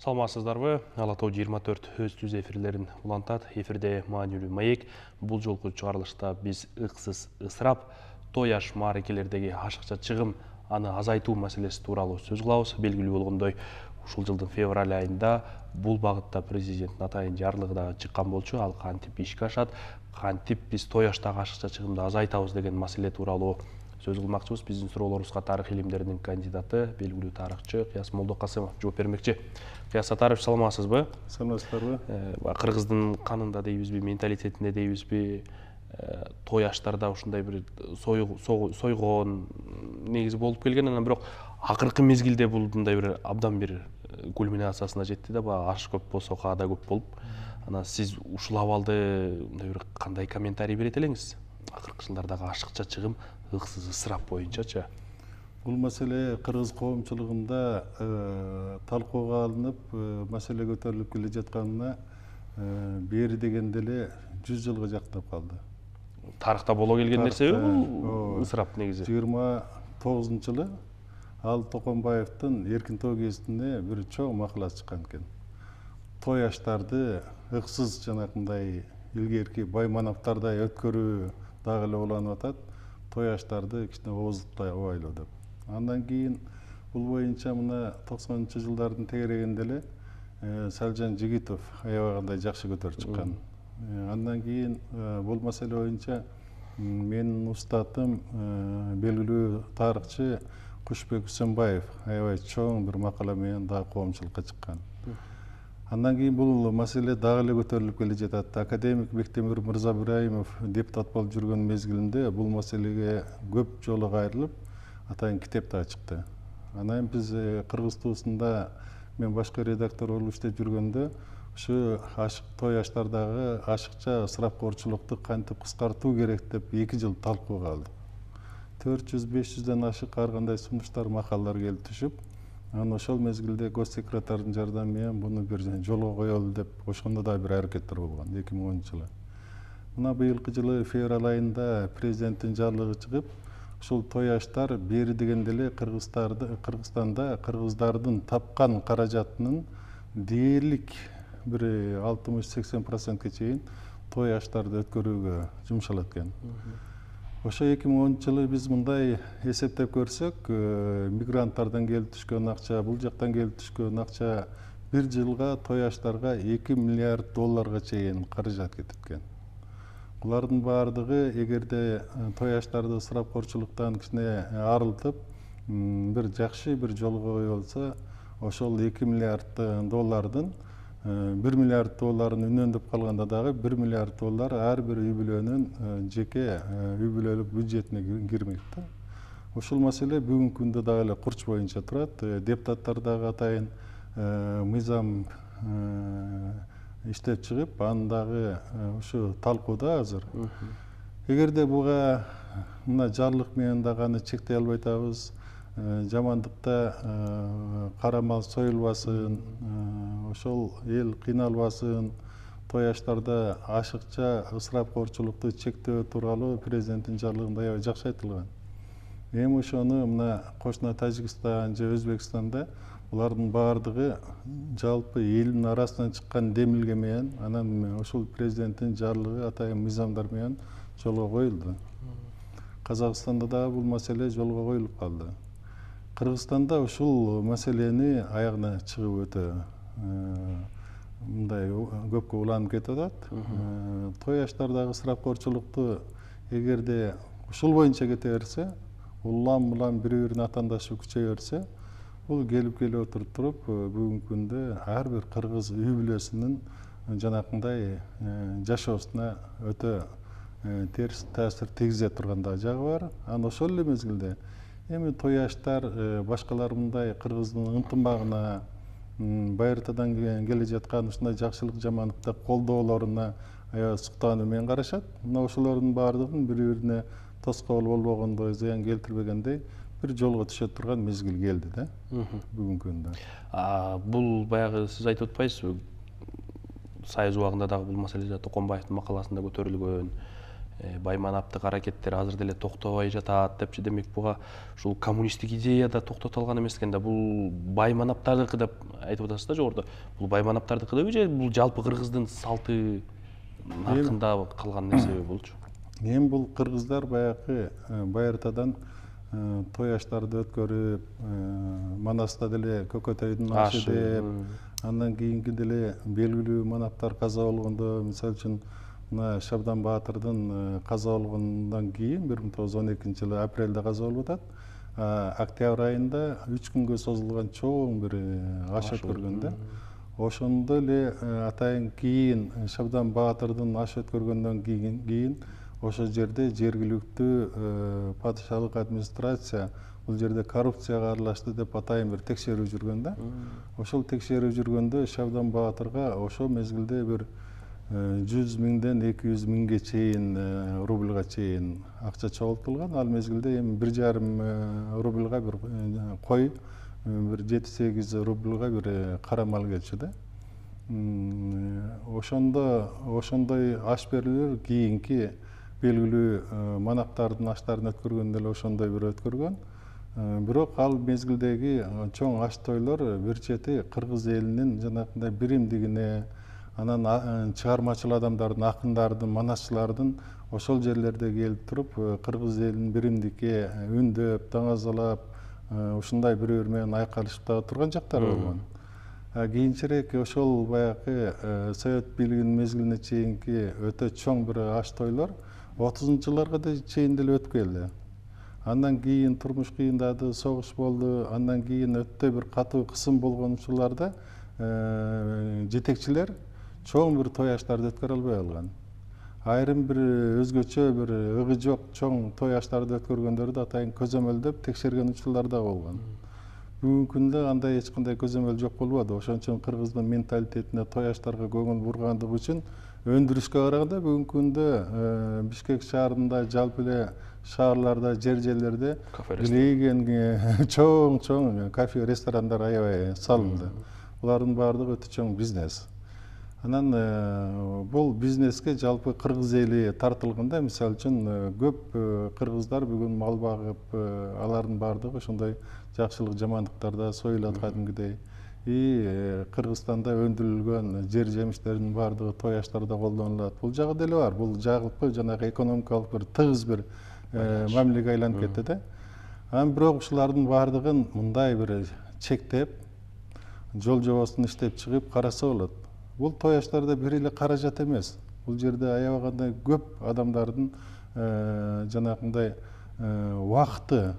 Саламатсыздарбы? Ала Тоо 24 өз түз эфирлерин улантат. Эфирде маанилүү маек. Бул жолку чыгарылышта биз ыксыз ысырап, той аш мааракелердеги ашыкча чыгым аны азайтуу маселеси тууралуу сөз кылабыз. Белгилүү болгондой, ушул жылдын февраль айында бул багытта президенттин атайын жарлыгы да чыккан болчу. Ал кантип ишке ашат, кантип биз той аштагы ашыкча чыгымды азайтабыз деген маселе тууралуу сөз кылмакчыбыз. Биздин суроолорубузга тарых илимдеринин кандидаты, белгилүү тарыхчы Кыяс Молдокасымов жооп бермекчи. Кыяс Сатарович, саламатсызбы? Саламатсыздарбы? Кыргыздын канында дейбизби, менталитетинде дейбизби, той аштарда ушундай бир сойгон негизи болуп келген, анан бирок акыркы мезгилде бул мындай бир абдан бир кульминациясына жетти да, баягы аш көп болсо каада көп болуп. Анан сиз ушул абалды мындай бир кандай комментарий берет элеңиз? Акыркы жылдардагы ашыкча чыгым, ыксыз ысырап боюнчачы. Бул маселе кыргыз коомчулугунда талкууга алынып, маселе көтөрүлүп келе жатканына бери дегенде эле 100 жылга жактап калды. Тарыхта боло келген нерсеби бул ысырап негизи? 29-жылы ал Токонбаевдин Эркин тоо гезитине бир чоң макала чыккан экен. Той аштарды ыксыз жанакындай илгерки баймановтордой өткөрүү дагы эле уланып атат. Той аштарды кичине ооздуктай абайлоо деп. Андан кийин бул боюнча мына 90-жылдардын тегерегинде эле Салжан Жигитов аябагандай жакшы көтөрүп чыккан. Андан кийин бул маселе боюнча менин устатым белгилүү тарыхчы Кушбек Үсөнбаев аябай чоң бир макала менен дагы коомчулукка чыккан. Андан кийин бул маселе дагы эле көтөрүлүп келе жатат. Академик Бектемир Мырзабираимов депутат болуп жүргөн мезгилинде бул маселеге көп жолу кайрылып, атайын китеп да чыкты. Анан биз Кыргыз туусунда мен башкы редактор болуп иштеп жүргөндө ушу той аштардагы ашыкча ысырапкорчулукту кантип кыскартуу керек деп 2 жыл талкууга алдык. 400-500дөн ашык ар кандай сунуштар, макалалар келип түшүп, анан ошол мезгилде госсекретардын жардамы менен буну бир жолго коелу деп ошондо да бир аракеттер болгон 2010-жылы. Мына быйылкы жылы февраль айында президенттин жарлыгы чыгып, ушул той аштар бери дегенде эле Кыргызстанда кыргыздардын тапкан каражатынын дээрлик бир 60-80%ке чейин той аштарды өткөрүүгө жумшалат экен. Ошо 2010-жылы биз мындай эсептеп көрсөк, мигранттардан келип түшкөн акча, бул жактан келип түшкөн акча бир жылга той аштарга $2 миллиард чейин каражат кетипкен. Булардын баардыгы эгерде той аштарды ысырапкорчулуктан кичине арылтып, бир жакшы бир жолго коюлса, ошол $2 миллиард 1 миллиард долларын үнөндөп калганда дагы $1 миллиард ар бир үй бүлөнүн жеке үй бүлөлүк бюджетине кирмек да. Ушул маселе бүгүнкү күндө дагы эле курч боюнча турат. Депутаттар дагы атайын мыйзам иштеп чыгып, аны дагы ушу талкууда азыр. Эгерде буга мына жарлык менен дагы аны чектей албай атабыз, жамандыкта кара мал союлбасын, ошол эл кыйналбасын, той аштарда ашыкча ысырапкорчулукту чектөө тууралуу президенттин жарлыгында аябай жакшы айтылган. Эми ошону мына кошуна Тажикстан же Өзбекстанда булардын баардыгы жалпы элдин арасынан чыккан демилге менен, анан ошол президенттин жарлыгы атайын мыйзамдар менен жолго коюлду. Казакстанда дагы бул маселе жолго коюлуп калды. Кыргызстанда ушул маселени аягына чыгып өтө мындай көпкө уланып кетип атат. Той аштардагы ысырапкорчулукту эгерде ушул боюнча кете берсе, улам бири-бирин атаандашы күчөйө берсе, бул келип отуруп туруп бүгүнкү күндө ар бир кыргыз үй бүлөсүнүн жанакындай жашоосуна өтө терс таасир тийгизе турган да жагы бар. Анан ошол эле мезгилде эми той аштар башкалар мындай кыргыздын ынтымагына, байыртадан келе жаткан ушундай жакшылык жамандыкта колдоолоруна аябай суктануу менен карашат. Мына ошолордун баардыгын бири-бирине тоскоол болбогондой, зыян келтирбегендей бир жолго түшө турган мезгил келди да бүгүнкү күндө. Бул баягы сиз айтып атпайсызбы? Союз убагында дагы бул маселе Токонбаевдин макаласында көтөрүлгөн. байманаптык аракеттер азыр деле токтобой жатат депчи. Демек буга ушул коммунисттик идея да токтотулган эмес экен да. Бул байманаптардыкы деп айтып атасыз да жогоруда. Бул байманаптардыкыбы же бул жалпы кыргыздын салты наркында калган нерсеби болчу? Эми бул кыргыздар баягы байыртадан той аштарды өткөрүп, Манаста деле Көкөтөйдүн ашы деп, андан кийинки деле белгилүү манаптар каза болгондо, мисалы үчүн мына Шабдан Баатырдын каза болгондон кийин 1912-жылы апрелде каза болуп атат. Октябрь айында 3 күнгө созулган чоң бир аш өткөргөн да. Ошондо эле атайын кийин Шабдан Баатырдын аш өткөргөндөн кийин ошол жерде жергиликтүү падышалык администрация бул жерде коррупцияга аралашты деп атайын бир текшерүү жүргөн да. Ошол текшерүү жүргөндө Шабдан Баатырга ошол мезгилде бир 100 миңден 200 миңге чейин рубльга чейин акча чогултулган. Ал мезгилде эми 1,5 рубльга бир кой, бир 7-8 рубльга бир кара мал келчү да. Ошондой аш берүүлөр кийинки белгилүү манаптардын аштарын өткөргөндө эле ошондой бир өткөргөн. Бирок ал мезгилдеги чоң аш тойлор бир чети кыргыз элинин жанагындай биримдигине, анан чыгармачыл адамдардын, акындардын, манасчылардын ошол жерлерде келип туруп кыргыз элин биримдикке үндөп, даңазалап, ушундай бири-бири менен айкалышып дагы турган жактары болгон. Кийинчерээк ошол баягы совет бийлигинин мезгилине чейинки өтө чоң бир аш тойлор 30-жыларга да чейин деле өткөн. Андан кийин турмуш кыйындады, согуш болду. Андан кийин өтө бир катуу кысым болгон учурларда жетекчилер чоң бир той аштарды өткөрө албай калган. Айрым бир өзгөчө бир ыгы жок чоң той аштарды өткөргөндөрдү атайын көзөмөлдөп текшерген учурлар да болгон. Бүгүнкү күндө андай эч кандай көзөмөл жок болбоду. Ошон үчүн кыргыздын менталитетине той аштарга көңүл бургандыгы үчүн өндүрүшкө караганда бүгүнкү күндө Бишкек шаарында, жалпы эле шаарларда, жерлерде илейген чоң кафе, ресторандар аябай салынды. Булардын баардыгы өтө чоң бизнес. Анан бул бизнеске жалпы кыргыз эли тартылганда, мисалы үчүн көп кыргыздар бүгүн мал багып, алардын баардыгы ошондой жакшылык жамандыктарда союлат кадимгидей. Кыргызстанда өндүрүлгөн жер жемиштердин баардыгы той аштарда колдонулат. Бул жагы деле бар. Бул жалпы жанагы экономикалык бир тыгыз бир мамилеге айланып кетти да. Анан бирок ушулардын баардыгын мындай бир чектеп, жол жобосун иштеп чыгып караса болот. Бул той аштарда бир эле каражат эмес. Бул жерде аябагандай көп адамдардын жанагындай убакыты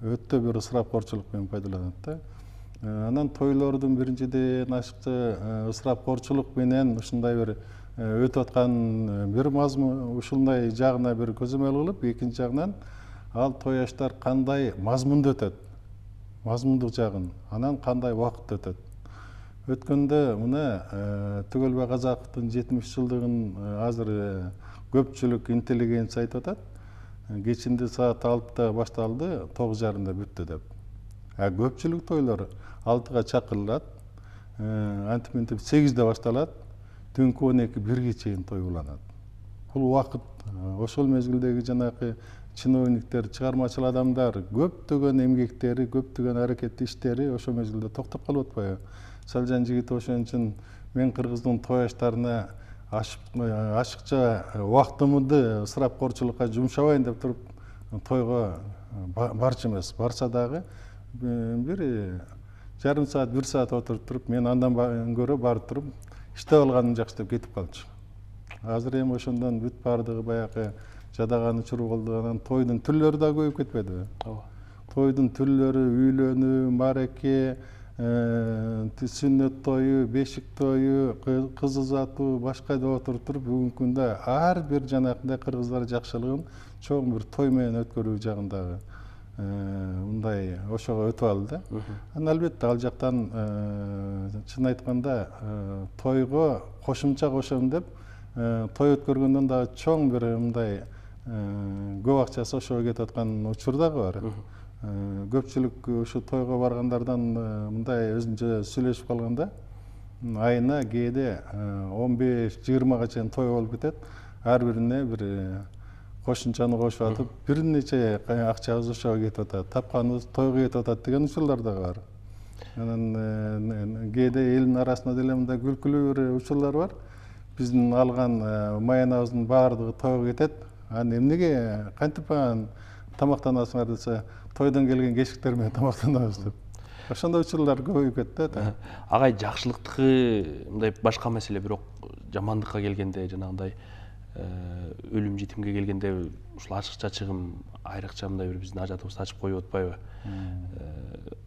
өтө бир ысырапкорчулук менен пайдаланат да. Анан тойлордун биринчиден ашыкча ысырапкорчулук менен ушундай бир өтүп аткан бир мазмун ушундай жагына бир көзөмөл кылып, экинчи жагынан ал той аштар кандай мазмунда өтөт, мазмундук жагын, анан кандай убакытта өтөт. Өткөндө мына Түгөлбай Казаковдун 70 жылдыгын азыр көпчүлүк интеллигенция айтып атат. Кечинде саат 6-да башталды, 9:30-да бүттү деп. Көпчүлүк тойлор 6-га чакырылат, антип мынтип 8-де башталат, түнкү 12-1-ге чейин той уланат. Бул убакыт ошол мезгилдеги жанагы чиновниктер, чыгармачыл адамдар көптөгөн эмгектери, көптөгөн аракет иштери ошол мезгилде токтоп калып атпайбы? Салжан Жигитов ошон үчүн мен кыргыздын той аштарына ашыкча убактымды ысырапкорчулукка жумшабайын деп туруп тойго барчу эмес. Барса дагы бир жарым саат, 1 саат отуруп туруп, мен андан көрө барып туруп иштеп алганым жакшы деп кетип калчу. Азыр эми ошондон бүт баардыгы баягы жадаган учуру болду. Анан тойдун түрлөрү да көбөйүп кетпедиби? Тойдун түрлөрү, үйлөнүү, мареке, сүннөт тою, бешик тою, кыз узатуу, башка деп отуруп туруп бүгүнкү күндө ар бир жанагындай кыргыздар жакшылыгын чоң бир той менен өткөрүү жагындагы мындай ошого өтүп алды да. Анан албетте ал жактан чын айтканда тойго кошумча кошом деп той өткөргөндөн дагы чоң бир мындай көп акчасы ошого кетип аткан учур дагы бар. Көпчүлүк ушу тойго баргандардан мындай өзүнчө сүйлөшүп калганда айына кээде 15-20га чейин той болуп кетет. Ар бирине бир кошумчаны кошуп атып бир нече акчабыз ошого кетип атат, тапканыбыз тойго кетип атат деген учурлар да бар. Анан кээде элдин арасында деле мындай күлкүлүү бир учурлар бар. Биздин алган маянабыздын баардыгы тойго кетет. Анан эмнеге кантип тамактанасыңар десе, тойдон келген кечиктер менен тамактанабыз деп. Ошондой учурлар көбөйүп кетти да. Агай жакшылыктыкы мындай башка маселе, бирок жамандыкка келгенде жанагындай өлүм житимге келгенде ушул ачыкча чыгым айрыкча мындай бир биздин ажатыбызды ачып коюп атпайбы?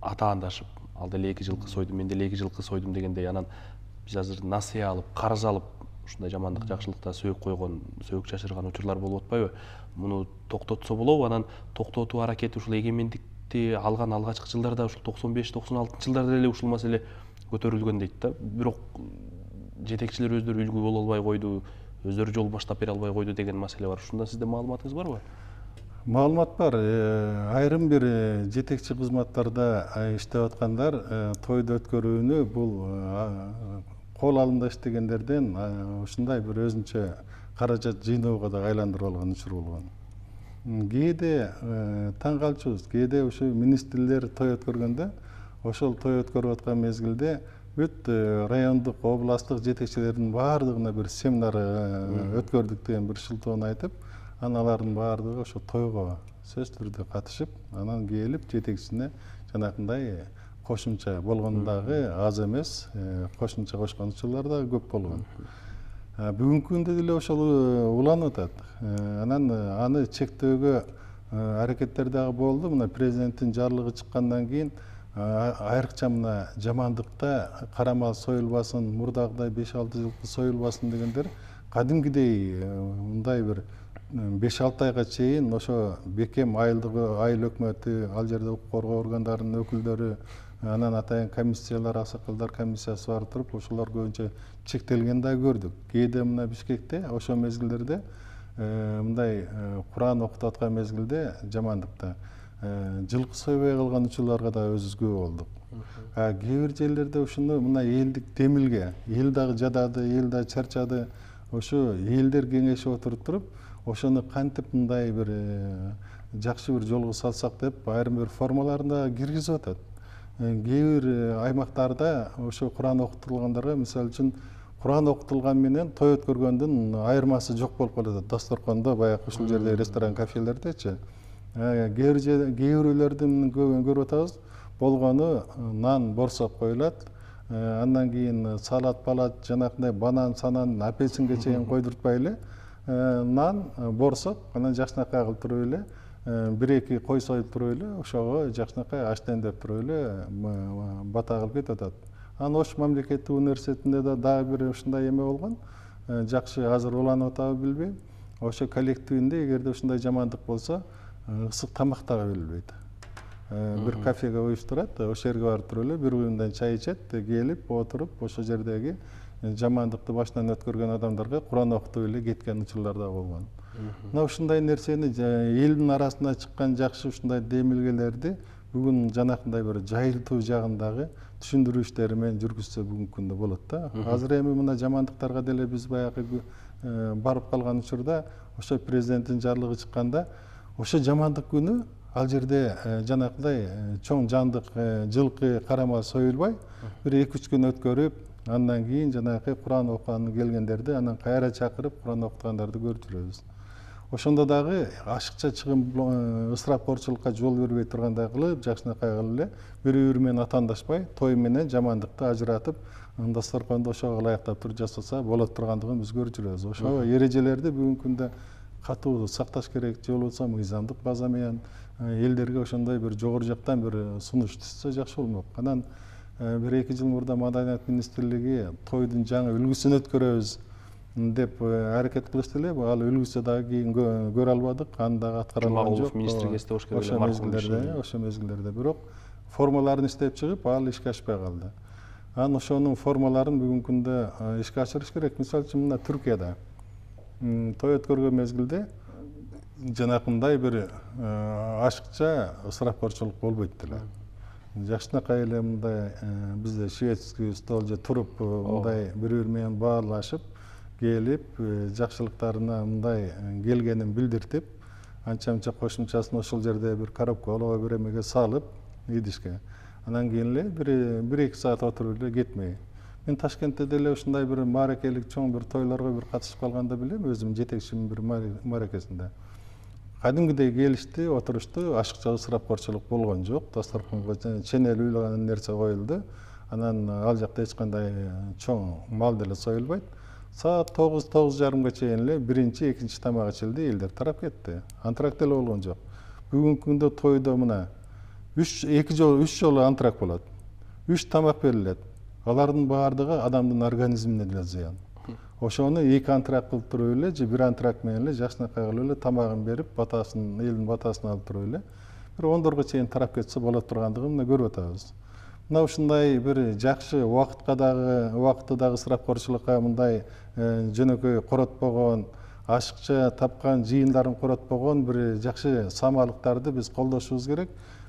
Атаандашып, ал деле 2 жылкы сойдум, мен деле 2 жылкы сойдум дегендей, анан биз азыр насыя алып, карыз алып, ушундай жамандык жакшылыкта сөөк койгон, сөөк чачырган учурлар болуп атпайбы? Муну токтотсо болобу? Анан токтотуу аракети ушул эгемендикти алган алгачкы жылдарда, ушул 95-96 жылдарда эле ушул маселе көтөрүлгөн дейт да. Бирок жетекчилер өздөрү үлгү боло албай койду, өздөрү жол баштап бере албай койду деген маселе бар. Ушунда сизде маалыматыңыз барбы? Маалымат бар. Айрым бир жетекчи кызматтарда иштеп аткандар тойду өткөрүүнү бул кол алымда иштегендерден ушундай бир өзүнчө каражат жыйноого да айландырып алган учур болгон. Кээде таң калчубуз, кээде ушу министрлер той өткөргөндө, ошол той өткөрүп аткан мезгилде бүт райондук, областтык жетекчилердин баардыгына бир семинар өткөрдүк деген бир шылтоон айтып, алардын баардыгы ошо тойго сөзсүз түрдө катышып, анан келип жетекчисине жанакындай кошумча болгондагы аз эмес, кошумча кошкон учурлар да көп болгон. Бүгүнкү күндө деле ошол уланып атат. Анан аны чектөөгө аракеттер дагы болду. Мына президенттин жарлыгы чыккандан кийин айрыкча мына жамандыкта карамал союлбасын, мурдагыдай 5-6 жылкы союлбасын дегендер кадимгидей мындай бир 5-6 айга чейин ошо бекем айыл өкмөтү, ал жерде укук коргоо органдарынын өкүлдөрү, анан атайын комиссиялар, аксакалдар комиссиясы бар туруп, ошолор көбүнчө чектелген да көрдүк. Кээде мына Бишкекте ошол мезгилдерде мындай Куран окутуп аткан мезгилде жамандыкта жылкы сойбой калган учурларга да өзүбүз болдук. Кээ бир жерлерде ушуну мына элдик демилге, эл дагы жадады, эл дагы чарчады. Ошо элдер кеңешип отуруп туруп, ошону кантип мындай бир жакшы бир жолго салсак деп айрым бир формаларын да киргизип атат. Кээ бир аймактарда ошо Куран окутулгандарга, мисалы үчүн, Куран окутулган менен той өткөргөндүн айырмасы жок болуп калат. Дасторкондо баягы ушул жерде ресторан, кафелердечи. Кээ бирлердин көрүп атабыз, болгону нан борсоп коюлат. Андан кийин салат, палат, жанакындай банан, санан, апельсинге чейин койдуртпай эле нан борсоп, анан жакшынакай кылып туруп эле, 1-2 кой союп туруп эле, ошого жакшынакай аштен деп туруп эле бата кылып кетип атат. Анан Ош мамлекеттик университетинде дагы бир ушундай эме болгон. Жакшы азыр уланып атабы билбейм. Ошо коллективинде эгерде ушундай жамандык болсо, ысык тамак дагы берилбейт. Бир кафеге уюштурат, ошол жерге барып туруп эле бир уюмдан чай ичет, келип отуруп, ошол жердеги жамандыкты башынан өткөргөн адамдарга Куран окутуп эле кеткен учурлар да болгон. Мына ушундай нерсени элдин арасына чыккан жакшы ушундай демилгелерди бүгүн жанакындай бир жайылтуу жагындагы түшүндүрүү иштери менен жүргүзсө бүгүнкү күндө болот да. Азыр эми мына жамандыктарга деле биз баягы барып калган учурда ошо президенттин жарлыгы чыкканда, ошо жамандык күнү ал жерде жанакындай чоң жандык жылкы карамал союлбай, бир 2-3 күн өткөрүп, андан кийин жанагы Куран окуганы келгендерди анан кайра чакырып Куран окуткандарды көрүп жүрөбүз. Ошондо дагы ашыкча чыгым, ысырапкорчулукка жол бербей тургандай кылып, жакшынакай кылып эле бири-бири менен атаандашпай, той менен жамандыкты ажыратып, дасторконду ошого ылайыктап туруп жасаса болот тургандыгын биз көрүп жүрөбүз. Ошо эрежелерди бүгүнкү күндө катуу сакташ керек, же болбосо мыйзамдык база менен элдерге ошондой бир жогору жактан бир сунуш түшсө жакшы болмок. Анан 1-2 жыл мурда Маданият министрлиги тойдун жаңы үлгүсүн өткөрөбүз деп аракет кылышты эле. Ал үлгүсү дагы кийин көрө албадык, аны дагы аткарылган жок. Министрге эстебош керек эле ошо мезгилдерде, бирок формаларын иштеп чыгып, ал ишке ашпай калды. Анан ошонун формаларын бүгүнкү күндө ишке ашырыш керек. Мисалы үчүн мына Түркияда той өткөргөн мезгилде жанакындай бир ашыкча ысырапкорчулук болбойт деле. Жакшынакай эле мындай бизде шведский стол же туруп мындай бири-бири менен баарлашып, келип жакшылыктарына мындай келгенин билдиртип, анча мынча кошумчасын ошол жерде бир коробка олого бир эмеге салып идишке. Анан кийин эле 1-2 саат отуруп эле кетмей. Мен Ташкентте деле ушундай бир мааракелик чоң бир тойлорго бир катышып калганда билем, өзүм жетекчимин бир мааракесинде. Кадимгидей келишти, отурушту, ашыкча ысырапкорчулук болгон жок. Дасторконго ченел уйлаган нерсе коюлду. Анан ал жакта эч кандай чоң мал деле союлбайт. Саат 9-9:30 чейин эле биринчи, экинчи тамак ичилди, элдер тарап кетти. Антракт деле болгон жок. Бүгүнкү күндө тойдо мына 3 жолу антракт болот. 3 тамак берилет. Алардын баардыгы адамдын организмине деле зыян. Ошону 2 антракт кылып туруп эле, же 1 антракт менен эле жакшынакай кылып эле тамагын берип, батасын, элдин батасын алып туруп эле бир 10дорго чейин тарап кетсе болот тургандыгын мына көрүп атабыз. Мына ушундай бир жакшы убакытты дагы ысырапкорчулукка мындай жөнөкөй коротпогон, ашыкча тапкан жыйындарын коротпогон бир жакшы самалыктарды биз колдошубуз керек.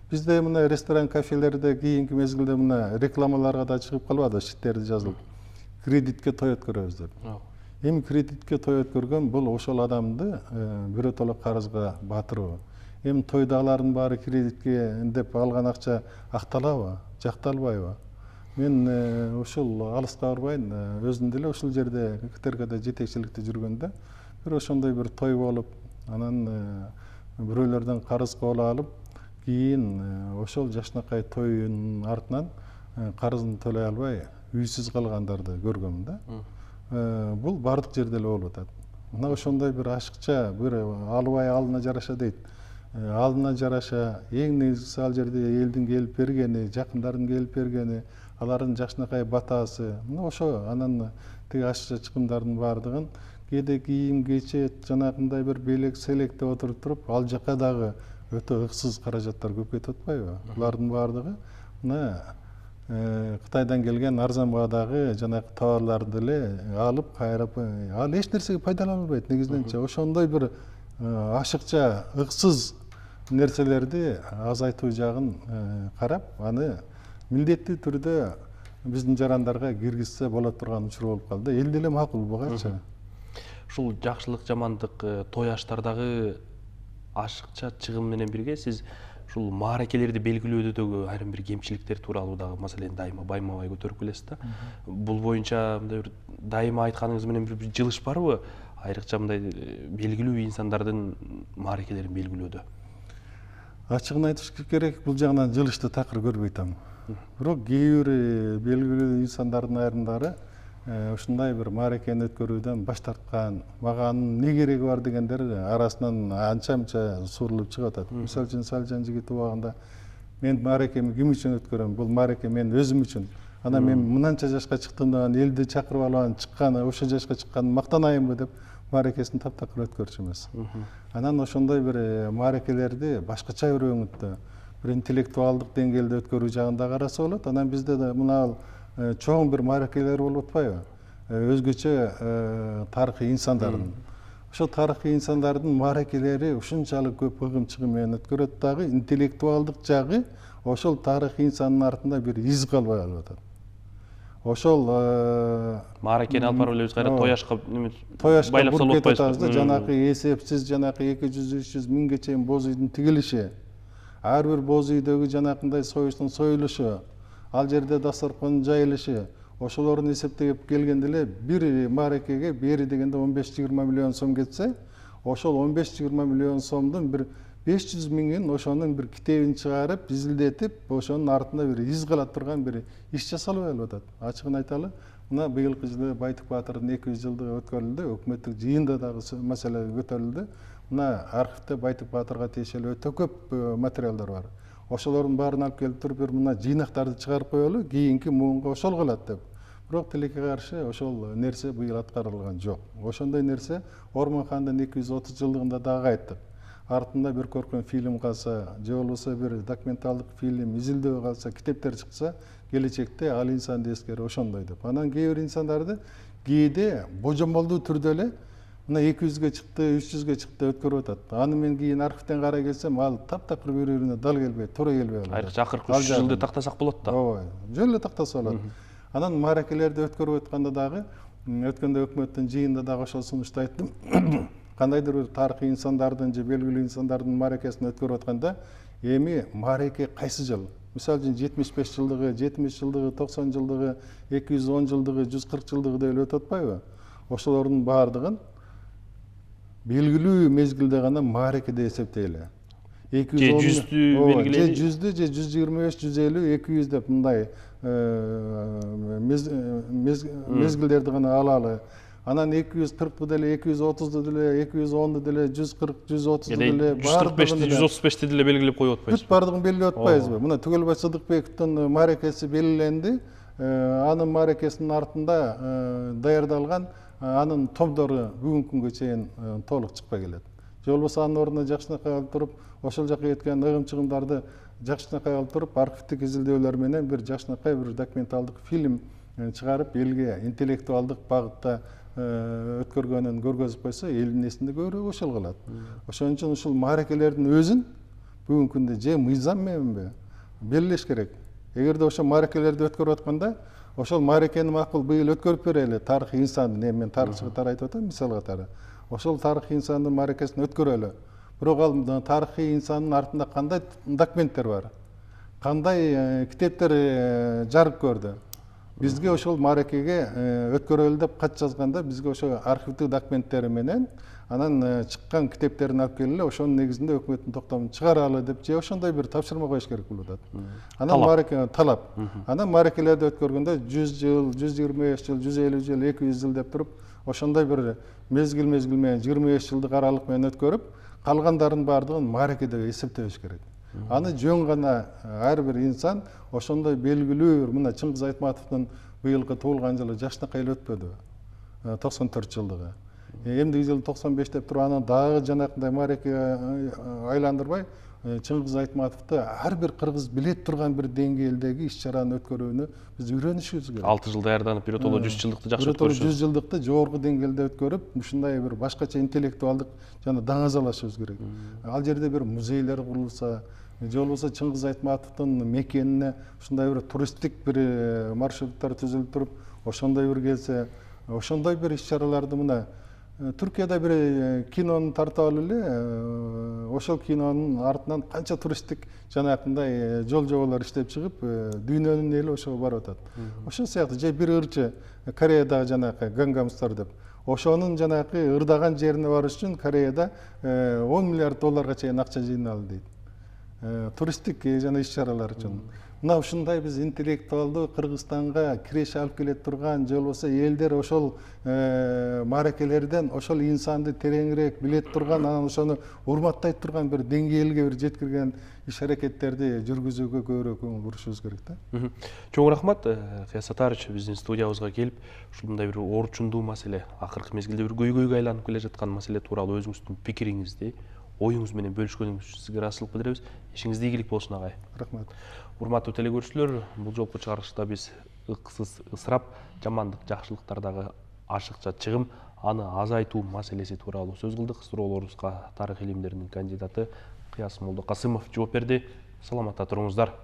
Бизде мына ресторан, кафелерде кийинки мезгилде мына рекламаларга да чыгып калбады, шиттерди жазылып. Кредитке той өткөрөбүз деп. Эми кредитке той өткөргөн бул ошол адамды биротоло карызга батыруу. Эми тойдагылардын баары кредитке деп алган акча акталабы, жакталбайбы? Мен ушул алыска барбайын, өзүм деле ушул жерде КТРКда жетекчиликте жүргөндө бир ошондой бир той болуп, анан бирөөлөрдөн карыз кабыл алып, кийин ошол жакшынакай тоюнун артынан карызын төлөй албай үйсүз калгандарды көргөм да. Бул бардык жерде эле болуп атат. Мына ошондой бир ашыкча, бир албай алдына жараша дейт. Алдына жараша эң негизгиси ал жерде элдин келип бергени, жакындардын келип бергени, алардын жакшынакай батасы. Мына ошо анан тиги ашыкча чыгымдардын баардыгын кээде кийим кечет, жанагындай бир белек селекте отуруп туруп, ал жака дагы өтө ыксыз каражаттар көп кетип атпайбы? Булардын баардыгы мына Кытайдан келген арзан баадагы жанагы товарларды эле алып кайрап, ал эч нерсеге пайдалана албайт негизиненче. Ошондой бир ашыкча, ыксыз нерселерди азайтуу жагын карап, аны милдеттүү түрдө биздин жарандарга киргизсе болот турган учур болуп калды. Эл деле макул бугачы. Ушул жакшылык, жамандык той аштардагы ашыкча чыгым менен бирге сиз ушул мааракелерди белгилөөдөгү айрым бир кемчиликтер тууралуу дагы маселени дайыма байма-бай көтөрүп келесиз да. Бул боюнча мындай бир дайыма айтканыңыз менен бир жылыш барбы? Айрыкча мындай белгилүү инсандардын мааракелерин белгилөөдө. Ачыгын айтыш керек, бул жагынан жылышты такыр көрбөй атам. Бирок кээ бир белгилүү инсандардын айрымдары ушундай бир мааракени өткөрүүдөн баш тарткан, мага анын эмне кереги бар дегендер арасынан анча-мынча сурулуп чыгып атат. Мисалы үчүн Салжан жигит убагында мен мааракеми ким үчүн өткөрөм? Бул маараке мен өзүм үчүн. Анан мен мынанча жашка чыктымдан элди чакырып алган, чыккан, ошо жашка чыккан мактанайынбы деп мааракесин таптакыр өткөрчү эмес. Анан ошондой бир мааракелерди башкача бир өңүттө, бир интеллектуалдык деңгээлде өткөрүү жагында караса болот. Анан бизде да мына чоң бир мааракелер болуп атпайбы? Өзгөчө тарыхый инсандардын. Ошо тарыхый инсандардын мааракелери ушунчалык көп ыгым-чыгым менен өткөрөт дагы, интеллектуалдык жагы ошол тарыхый инсандын артында бир из калбай калып атат. Ошол мааракени алып барып элебиз кайра тояшка байлап салып атпайбызбы? Жанакы эсепсиз, жанакы 200-300 миңге чейин боз үйдүн тигилиши, ар бир боз үйдөгү жанакындай союштун союлушу, ал жерде дасторкон жайылышы, ошолорун эсептеп келгенде эле бир мааракеге бери дегенде 15-20 миллион сом кетсе, ошол 15-20 миллион сомдун бир 500 миңин ошонун бир китебин чыгарып, изилдетип, ошонун артында бир из кала турган бир иш жасалбай калып атат. Ачыгын айталы, мына быйылкы жылы Байтык Баатырдын 200 жылдыгы өткөрүлдү, өкмөттүк жыйында дагы маселе көтөрүлдү. Мына архивде Байтык Баатырга тиешелүү өтө көп материалдар бар. Ошолордун баарын алып келип туруп, бир мына жыйнактарды чыгарып коелу, кийинки муунга ошол калат деп. Бирок тилекке каршы ошол нерсе быйыл аткарылган жок. Ошондой нерсе Ормонхандын 230 жылдыгында дагы айттык. Артында бир көркөм фильм калса, же болбосо бир документалдык фильм, изилдөө калса, китептер чыкса, келечекте ал инсанды эскерип ошондой деп. Анан кээ бир инсандарды кээде божомолдуу түрдө эле мына 200ге чыкты, 300ге чыкты өткөрүп атат. Аны мен кийин архивден карай келсем, ал таптакыр бири-бирине дал келбей, туура келбей калат. Айрыкча акыркы 3 жылды тактасак болот да. Ооба, жөн эле тактаса болот. Анан мааракелерди өткөрүп атканда дагы өткөндө өкмөттүн жыйынында дагы ошол сунушту айттым. Кандайдыр бир тарыхый инсандардын же белгилүү инсандардын мааракесин өткөрүп атканда эми маареке кайсы жыл? Мисалы үчүн 75 жылдыгы, 70 жылдыгы, 90 жылдыгы, 210 жылдыгы, 140 жылдыгы деп эле өтүп атпайбы? Ошолордун баардыгын белгилүү мезгилде гана маареке деп эсептейли. Же жүздү белгилейли. Же 100 же 125, 150, 200 деп мындай мезгилдерди гана алалы. Анан 240 деле, 230 деле, 210 деле, 140, 130 деле, 145, 135 деле белгилеп коюп атпайсызбы? Бүт баардыгын белгилеп атпайбызбы? Мына Түгелбай Сыдыкбековдун мааракеси белгиленди. Анын мааракесинин артында даярдалган анын томдору бүгүнкү күнгө чейин толук чыкпай келет. Же болбосо анын ордуна жакшынакай алып туруп, ошол жака кеткен ыгым-чыгымдарды жакшынакай алып туруп, архивдик изилдөөлөр менен бир жакшынакай бир документалдык фильм чыгарып, элге интеллектуалдык багытта өткөргөнүн көргөзүп койсо, элдин эсинде көбүрөөк ошол калат. Ошон үчүн ушул мааракелердин өзүн бүгүнкү күндө же мыйзам мененби белгилеш керек. Эгерде ошол мааракелерди өткөрүп атканда, ошол мааракени макул быйыл өткөрүп берели, тарыхый инсандын, эми мен тарыхчы катары айтып атам, мисал катары. Ошол тарыхый инсандын мааракесин өткөрөлү. Бирок ал тарыхый инсандын артында кандай документтер бар? Кандай китептер жарык көрдү? Бизге ошол мааракеге өткөрөлү деп кат жазганда, бизге ошо архивдик документтери менен анан чыккан китептерин алып келели, ошонун негизинде өкмөттүн токтомун чыгаралы деп же ошондой бир тапшырма коюш керек болуп атат. Анан маареке талап. Анан мааракелерди өткөргөндө 100 жыл, 125 жыл, 150 жыл, 200 жыл деп туруп, ошондой бир мезгил менен 25 жылдык аралык менен өткөрүп, калгандарын баардыгын маареке деп эсептебеш керек. Аны жөн гана ар бир инсан ошондой белгилүү, мына Чыңгыз Айтматовдун быйылкы туулган жылы жакшынакай эле өтпөдү, 94 жылдыгы. Эмдиги жылы 95 деп туруп, анан дагы жанакындай маарекеге айландырбай, Чыңгыз Айтматовду ар бир кыргыз билет турган бир деңгээлдеги иш-чараны өткөрүүнү биз үйрөнүшүбүз керек. 6 жыл даярданып, биротоло 100 жылдыкты жакшы өткөрүшүбүз. 100 жылдыкты жогорку деңгээлде өткөрүп, ушундай бир башкача интеллектуалдык жана даңазалашыбыз керек. Ал жерде бир музейлер курулса, же болбосо Чыңгыз Айтматовдун мекенине ушундай бир туристтик бир маршруттар түзүлүп туруп, ошондой бир келсе, ошондой бир иш-чараларды мына Түркияда бир кинону тартып алып эле, ошол кинонун артынан канча туристтик жанакындай жол жоболор иштеп чыгып, дүйнөнүн эли ошого барып атат. Ошол сыяктуу же бир ырчы Кореядагы жанакы Gangnam Style деп, ошонун жанакы ырдаган жерине барыш үчүн Кореяда 10 миллиард долларга чейин акча жыйналды дейт. Туристтик жана иш-чаралар үчүн. Мына ушундай биз интеллектуалдуу Кыргызстанга киреше алып келе турган, же болбосо элдер ошол мааракелерден ошол инсанды тереңирээк биле турган, анан ошону урматтай турган бир деңгээлге бир жеткирген иш-аракеттерди жүргүзүүгө көбүрөөк көңүл бурушубуз керек да. Чоң рахмат, Кыяс Сатарович, биздин студиябызга келип, ушундай бир орчундуу маселе, акыркы мезгилде бир көйгөйгө айланып келе жаткан маселе тууралуу өзүңүздүн пикириңизди, оюңуз менен бөлүшкөнүңүз үчүн сизге ыраазычылык билдиребиз. Ишиңизде ийгилик болсун, агай. Рахмат. Урматтуу телекөрүүчүлөр, бул жолку чыгарылышта биз ыксыз ысырап, жамандык жакшылыктардагы ашыкча чыгым, аны азайтуу маселеси тууралуу сөз кылдык. Суроолорубузга тарых илимдеринин кандидаты Кыяс Молдокасымов жооп берди. Саламатта туруңуздар.